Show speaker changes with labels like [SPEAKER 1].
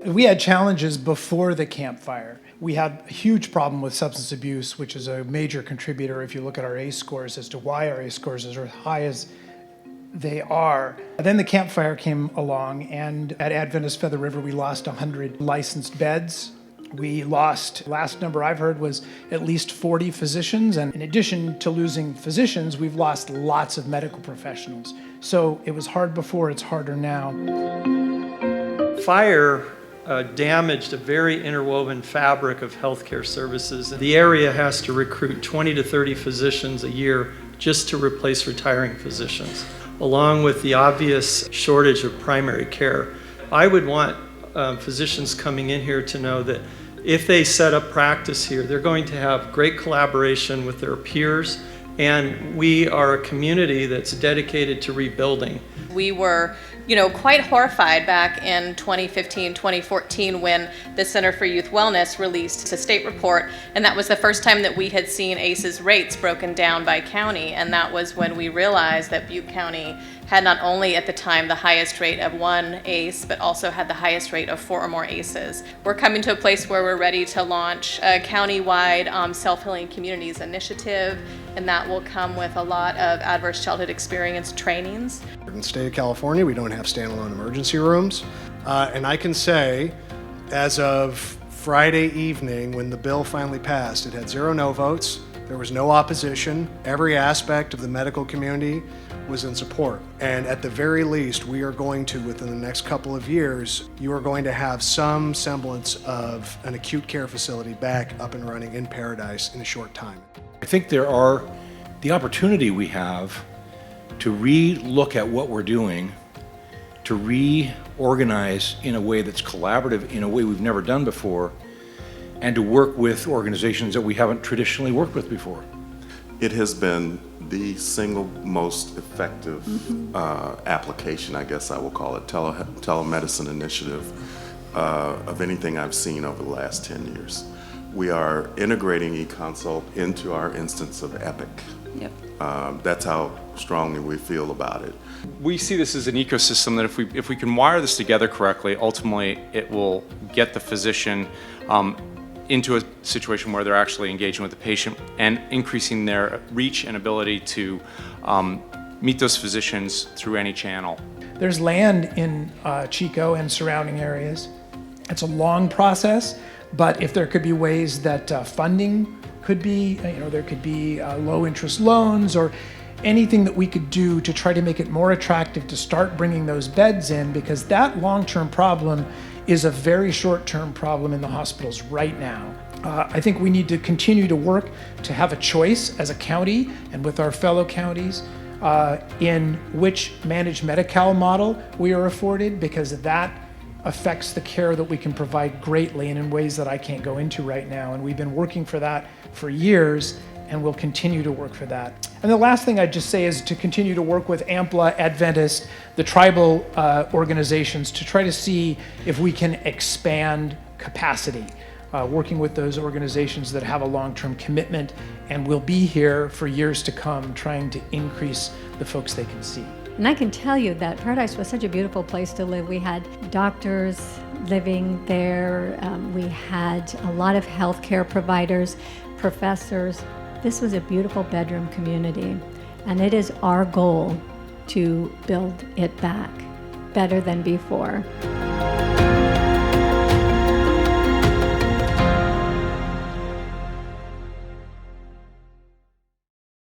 [SPEAKER 1] We had challenges before the campfire. We had a huge problem with substance abuse, which is a major contributor if you look at our ACE scores as to why our ACE scores are as high as they are. Then the campfire came along, and at Adventist Feather River, we lost 100 licensed beds. We lost, last number I've heard was at least 40 physicians. And in addition to losing physicians, we've lost lots of medical professionals. So it was hard before, it's harder now.
[SPEAKER 2] Fire damaged a very interwoven fabric of healthcare services. The area has to recruit 20 to 30 physicians a year just to replace retiring physicians, along with the obvious shortage of primary care. I would want physicians coming in here to know that if they set up practice here, they're going to have great collaboration with their peers, and we are a community that's dedicated to rebuilding.
[SPEAKER 3] We were, quite horrified back in 2015, 2014 when the Center for Youth Wellness released a state report, and that was the first time that we had seen ACEs rates broken down by county, and that was when we realized that Butte County had not only at the time the highest rate of one ACE, but also had the highest rate of 4 or more ACEs. We're coming to a place where we're ready to launch a county-wide self-healing communities initiative, and that will come with a lot of adverse childhood experience trainings.
[SPEAKER 4] In the state of California, we don't have standalone emergency rooms. And I can say, as of Friday evening, when the bill finally passed, it had 0 no votes, there was no opposition, every aspect of the medical community was in support. And at the very least, we are going to, within the next couple of years, you are going to have some semblance of an acute care facility back up and running in Paradise in a short time.
[SPEAKER 5] I think there are the opportunity we have to re-look at what we're doing, to reorganize in a way that's collaborative, in a way we've never done before, and to work with organizations that we haven't traditionally worked with before.
[SPEAKER 6] It has been the single most effective application, I guess I will call it, telemedicine initiative of anything I've seen over the last 10 years. We are integrating eConsult into our instance of Epic.
[SPEAKER 7] Yep.
[SPEAKER 6] That's how strongly we feel about it.
[SPEAKER 8] We see this as an ecosystem that if we can wire this together correctly, ultimately it will get the physician into a situation where they're actually engaging with the patient and increasing their reach and ability to meet those physicians through any channel.
[SPEAKER 1] There's land in Chico and surrounding areas. It's a long process, but if there could be ways that funding could be, there could be low interest loans or anything that we could do to try to make it more attractive to start bringing those beds in, because that long-term problem is a very short-term problem in the hospitals right now. I think we need to continue to work to have a choice as a county and with our fellow counties in which managed Medi-Cal model we are afforded, because that affects the care that we can provide greatly and in ways that I can't go into right now. And we've been working for that for years, and we'll continue to work for that. And the last thing I'd just say is to continue to work with AMPLA, Adventist, the tribal organizations to try to see if we can expand capacity, working with those organizations that have a long-term commitment and will be here for years to come, trying to increase the folks they can see.
[SPEAKER 7] And I can tell you that Paradise was such a beautiful place to live. We had doctors living there. We had a lot of healthcare providers, professors. This was a beautiful bedroom community, and it is our goal to build it back better than before.